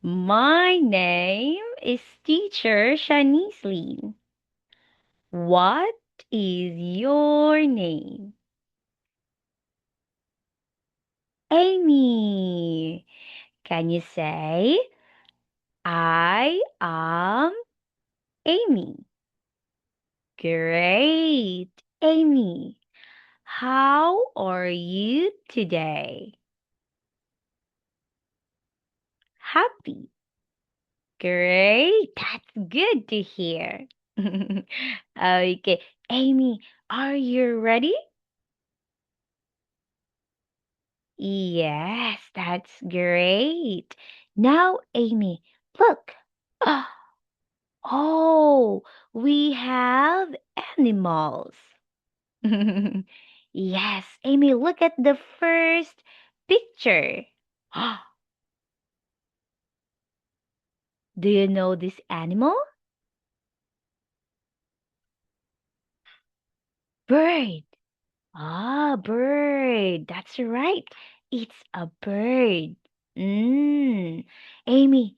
My name is Teacher Shanice Lee. What is your name? Amy. Can you say, I am Amy? Great, Amy. How are you today? Happy. Great. That's good to hear. Okay, Amy, are you ready? Yes, that's great. Now, Amy, look. Oh, we have animals. Yes, Amy, look at the first picture. Do you know this animal? Bird. Ah, bird. That's right. It's a bird. Mm. Amy,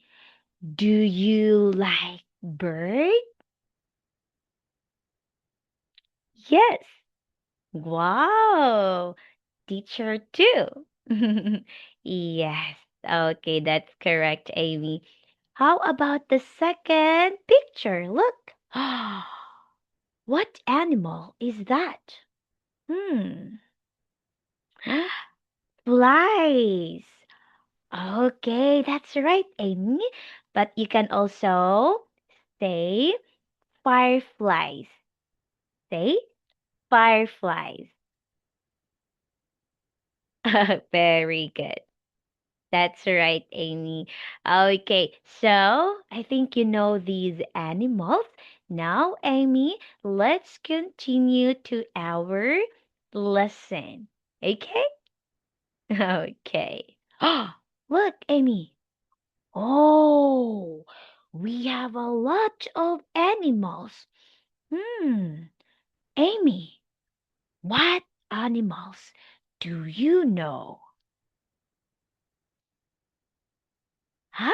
do you like bird? Yes. Wow. Teacher too. Yes. Okay, that's correct, Amy. How about the second picture? Look. What animal is that? Hmm. Flies. Okay, that's right, Amy. But you can also say fireflies. Say fireflies. Very good. That's right, Amy. Okay, so I think you know these animals. Now, Amy, let's continue to our lesson. Okay? Okay. Look, Amy. Oh, we have a lot of animals. Hmm. Amy, what animals do you know? Huh?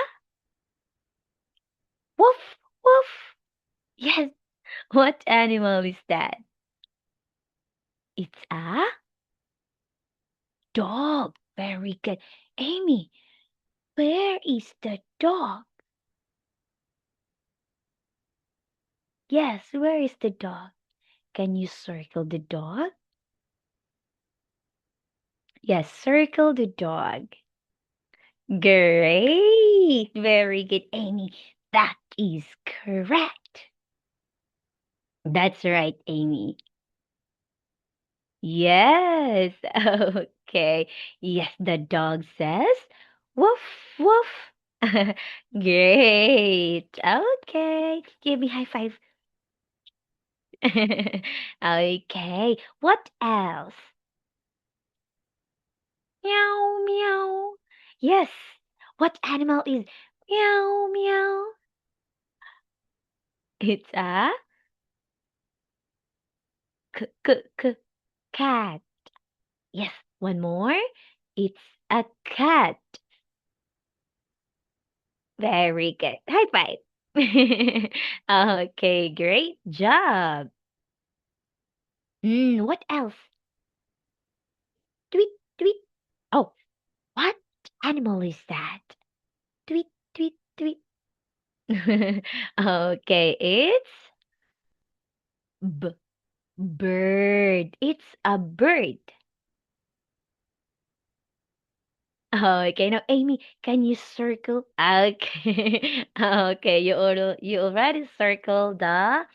Woof, woof. Yes. What animal is that? It's a dog. Very good. Amy, where is the dog? Yes, where is the dog? Can you circle the dog? Yes, circle the dog. Great. Very good, Amy. That is correct. That's right, Amy. Yes. Okay. Yes, the dog says, woof, woof. Great. Okay. Give me high five. Okay. What else? Meow, meow. Yes. What animal is meow, meow? It's a cat. Yes. One more. It's a cat. Very good. High five. Okay, great job. What else? Tweet, tweet. Oh, what animal is that? Tweet, tweet, tweet. Okay, it's bird. It's a bird. Okay, now Amy, can you circle? Okay, okay, you already circled the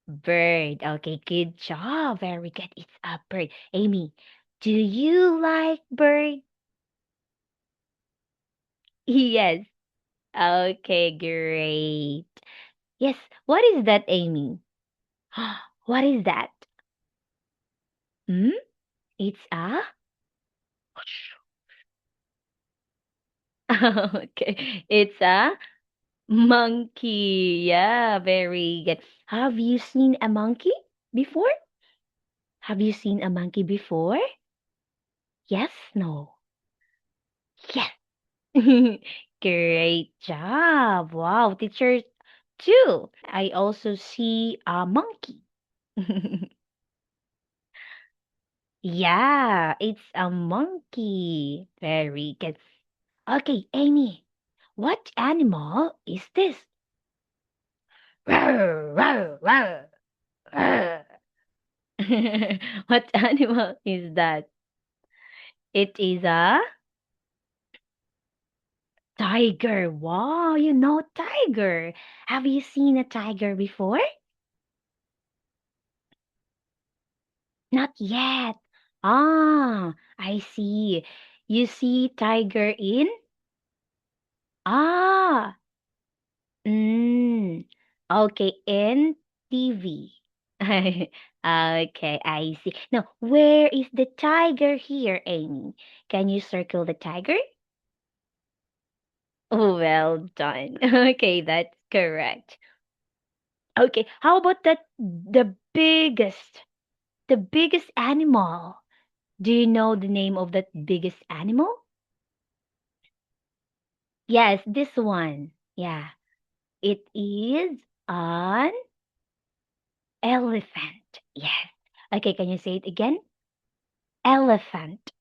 bird. Okay, good job. Very good. It's a bird. Amy, do you like bird? Yes. Okay, great. Yes. What is that, Amy? What is that? Hmm? It's a okay. It's a monkey. Yeah, very good. Have you seen a monkey before? Have you seen a monkey before? Yes, no. Yes. Great job. Wow, teacher too. I also see a monkey. Yeah, it's a monkey. Very good. Okay, Amy, what animal is this? Rawr, rawr, rawr, rawr. What animal is that? It is a tiger. Wow, you know tiger. Have you seen a tiger before? Not yet. Ah, I see. You see tiger in? Ah, mm, okay, in TV. Okay, I see. Now, where is the tiger here, Amy? Can you circle the tiger? Oh, well done. Okay, that's correct. Okay, how about the biggest animal? Do you know the name of that biggest animal? Yes, this one. Yeah, it is an elephant. Yes. Okay, can you say it again? Elephant.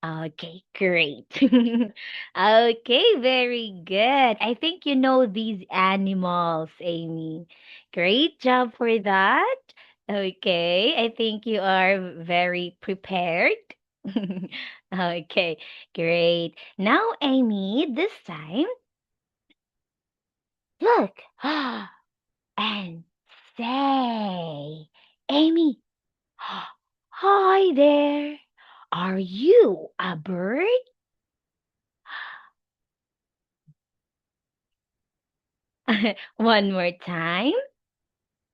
Okay, great. Okay, very good. I think you know these animals, Amy. Great job for that. Okay, I think you are very prepared. Okay, great. Now, Amy, this time, look and say, Amy, hi there. Are you a bird? One more time.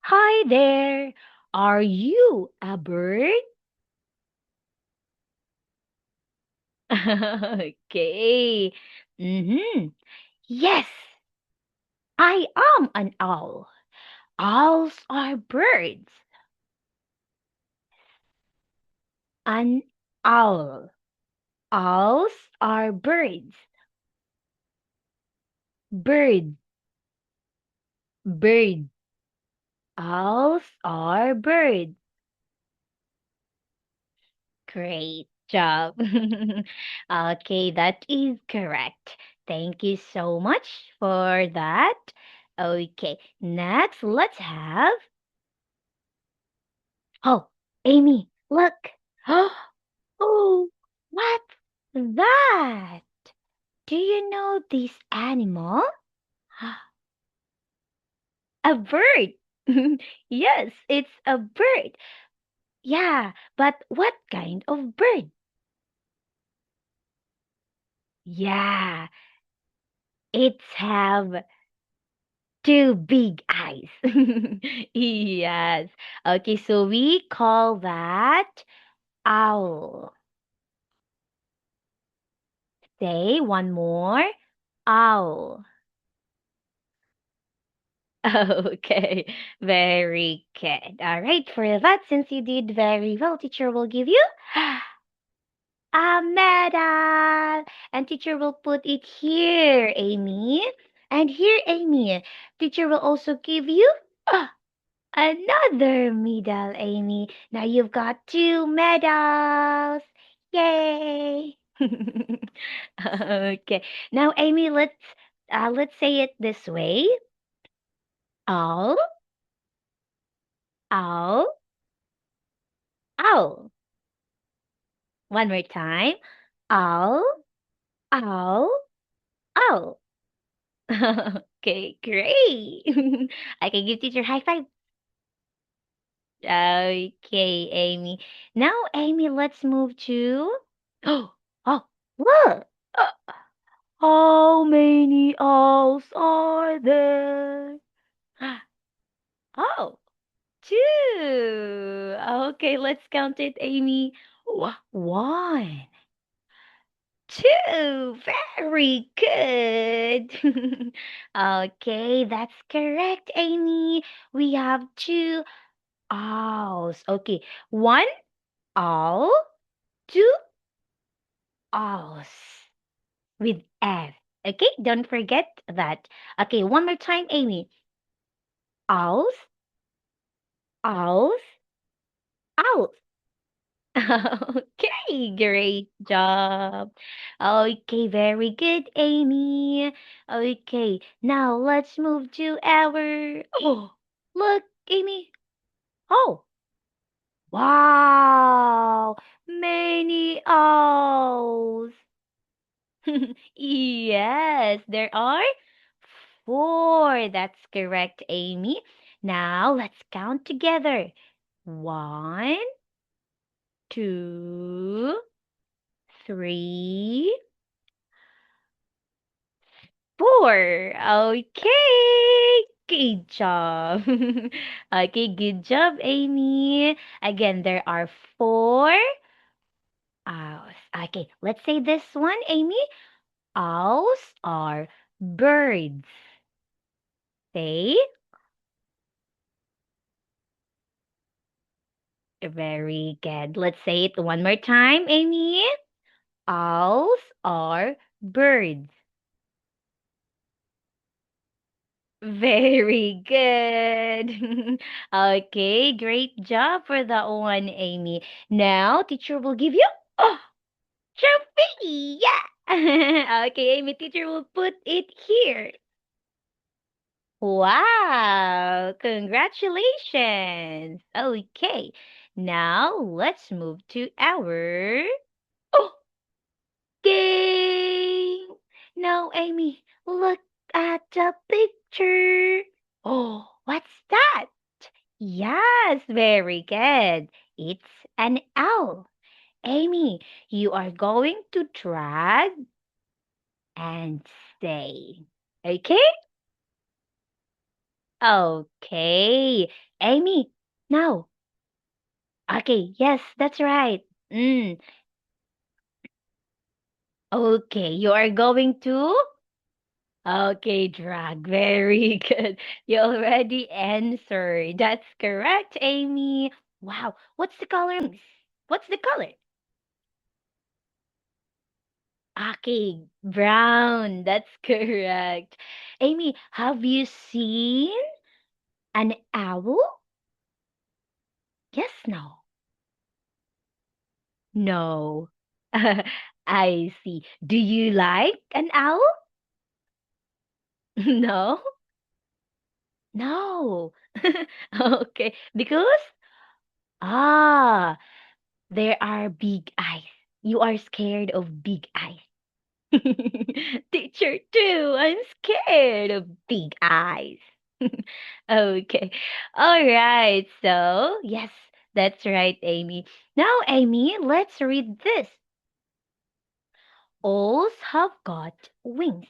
Hi there. Are you a bird? Okay. Mm-hmm. Yes, I am an owl. Owls are birds. An owl. Owls are birds. Bird. Bird. Owls are birds. Great job. Okay, that is correct. Thank you so much for that. Okay, next let's have. Oh, Amy, look. Oh, what's that? Do you know this animal? A bird. Yes, it's a bird. Yeah, but what kind of bird? Yeah, it's have two big eyes. Yes. Okay, so we call that owl. Say one more. Owl. Okay, very good. All right, for that, since you did very well, teacher will give you a medal. And teacher will put it here, Amy. And here, Amy. Teacher will also give you another medal, Amy. Now you've got two medals. Yay! Okay. Now, Amy, let's say it this way. Owl, owl, owl. One more time. Owl, owl, owl. Okay, great. I can give teacher high five. Okay, Amy. Now, Amy, let's move to. Oh, look. How many owls are there? Oh, two. Okay, let's count it, Amy. One, two. Very good. Okay, that's correct, Amy. We have two owls. Okay, one owl, two owls. with F. Okay, don't forget that. Okay, one more time, Amy. Owls, owls, owls. Okay, great job. Okay, very good, Amy. Okay, now let's move to our. Oh, look, Amy. Oh, wow, many owls. Yes, there are four. That's correct, Amy. Now let's count together. One, two, three, four. Okay. Good job. Okay, good job, Amy. Again, there are four owls. Okay, let's say this one, Amy. Owls are birds. Say very good. Let's say it one more time, Amy. Owls are birds. Very good. Okay, great job for that one, Amy. Now, teacher will give you oh, trophy. Yeah. Okay, Amy, teacher will put it here. Wow, congratulations. Okay, now let's move to our oh, game. Now, Amy, look at the picture. Oh, what's that? Yes, very good. It's an owl. Amy, you are going to drag and stay. Okay? Okay. Amy, now. Okay, yes, that's right. Mm. Okay, you are going to? Okay, drag. Very good. You already answered. That's correct, Amy. Wow. What's the color of wings? What's the color? Okay, brown. That's correct. Amy, have you seen an owl? Yes, no. No. I see. Do you like an owl? No? No. Okay, because ah, there are big eyes. You are scared of big eyes. Teacher too. I'm scared of big eyes. Okay. All right. So, yes, that's right, Amy. Now, Amy, let's read this. Owls have got wings.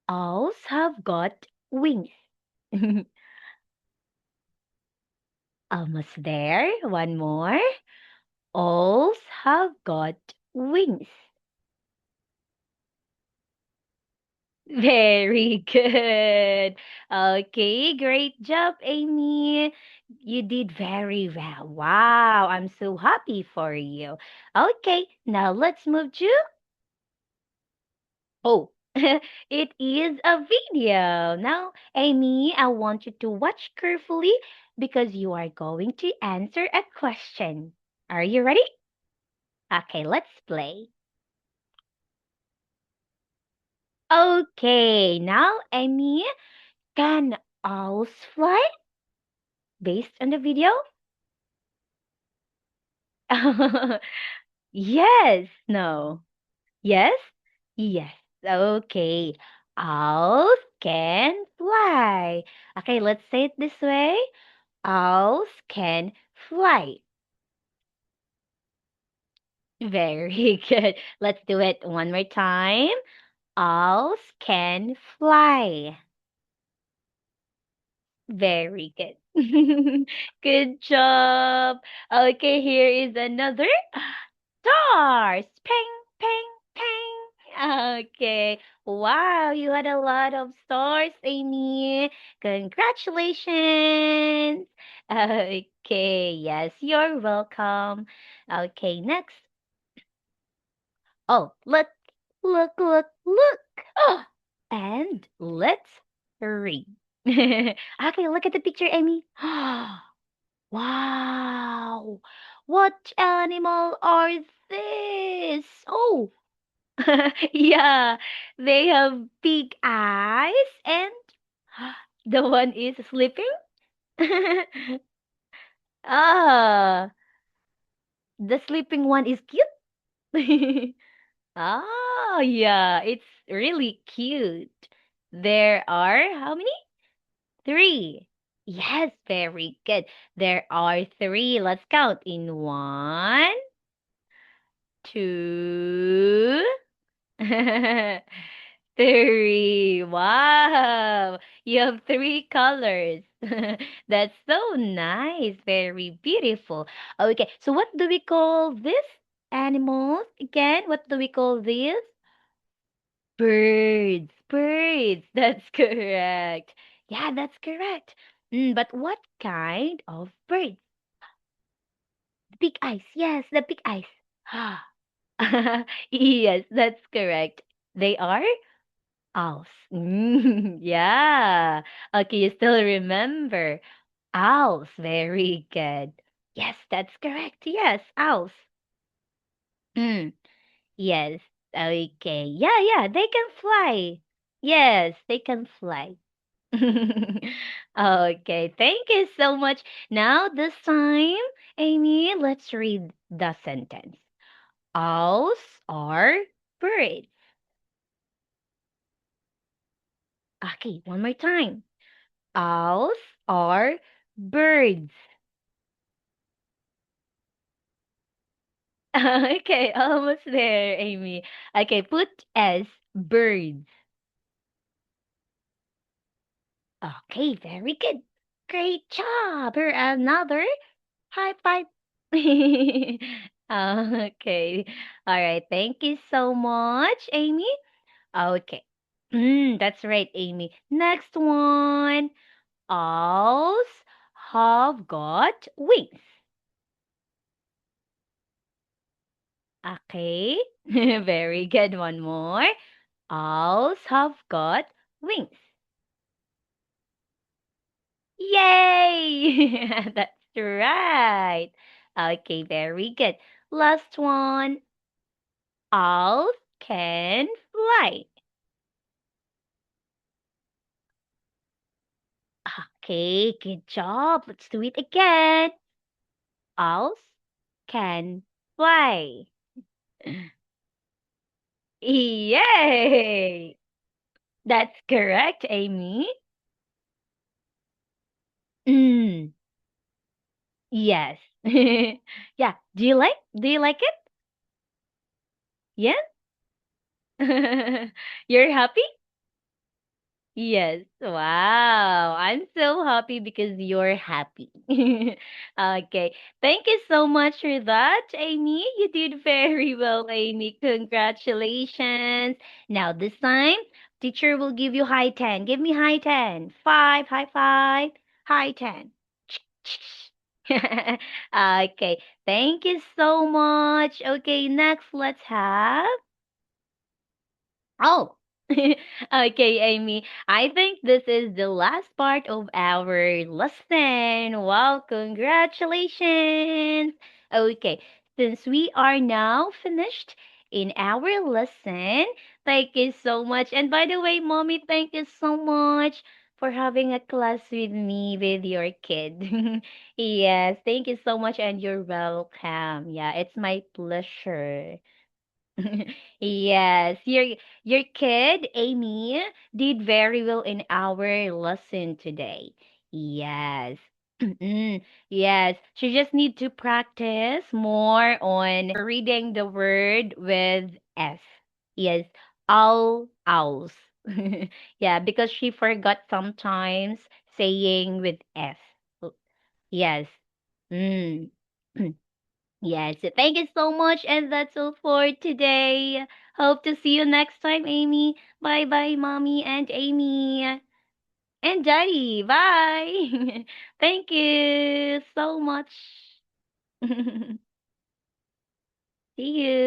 Owls have got wings. Almost there. One more. Owls have got wings. Very good. Okay, great job, Amy. You did very well. Wow, I'm so happy for you. Okay, now let's move to. Oh, it is a video. Now, Amy, I want you to watch carefully because you are going to answer a question. Are you ready? Okay, let's play. Okay, now, Amy, can owls fly based on the video? Yes, no. Yes? Yes. Okay. Owls can fly. Okay, let's say it this way. Owls can fly. Very good. Let's do it one more time. Owls can fly. Very good. Good job. Okay, here is another stars. Ping, ping, ping. Okay. Wow, you had a lot of stars, Amy. Congratulations. Okay, yes, you're welcome. Okay, next. Oh, look. Look, look, look. Oh, and let's read. Okay, look at the picture, Amy. Wow. What animal are these? Oh, yeah. They have big eyes and the one is sleeping. Ah, the sleeping one is cute. Ah, yeah, it's really cute. There are how many? Three. Yes, very good. There are three. Let's count in one, two, three. Wow. You have three colors. That's so nice. Very beautiful. Okay, so what do we call this animals again? What do we call this? Birds. Birds. That's correct. Yeah, that's correct. But what kind of birds? Big eyes. Yes, the big eyes. Yes, that's correct. They are owls. Yeah. Okay, you still remember. Owls. Very good. Yes, that's correct. Yes, owls. Mm, yes. Okay. Yeah, yeah, they can fly. Yes, they can fly. Okay, thank you so much. Now, this time, Amy, let's read the sentence. Owls are birds. Okay, one more time. Owls are birds. Okay, almost there, Amy. Okay, put as birds. Okay, very good. Great job. Here, another high five. Okay. All right. Thank you so much, Amy. Okay. That's right, Amy. Next one. Owls have got wings. Okay. Very good. One more. Owls have got wings. Yay! That's right. Okay, very good. Last one. Owls can fly. Okay, good job. Let's do it again. Owls can fly. Yay! That's correct, Amy. Mm, yes. Yeah. Do you like it? Yeah? You're happy? Yes. Wow. I'm so happy because you're happy. Okay. Thank you so much for that, Amy. You did very well, Amy. Congratulations. Now, this time, teacher will give you high 10. Give me high 10. Five, high five, high 10. Okay. Thank you so much. Okay, next, let's have Oh, okay, Amy. I think this is the last part of our lesson. Wow, congratulations. Okay, since we are now finished in our lesson, thank you so much. And by the way, Mommy, thank you so much for having a class with me with your kid. Yes, thank you so much, and you're welcome. Yeah, it's my pleasure. Yes, your kid, Amy, did very well in our lesson today. Yes. Mm, yes, she just need to practice more on reading the word with S. Yes, owls. Yeah, because she forgot sometimes saying with S. Yes. Mm. Yes, thank you so much. And that's all for today. Hope to see you next time, Amy. Bye bye, Mommy and Amy. And Daddy. Bye. Thank you so much. See you.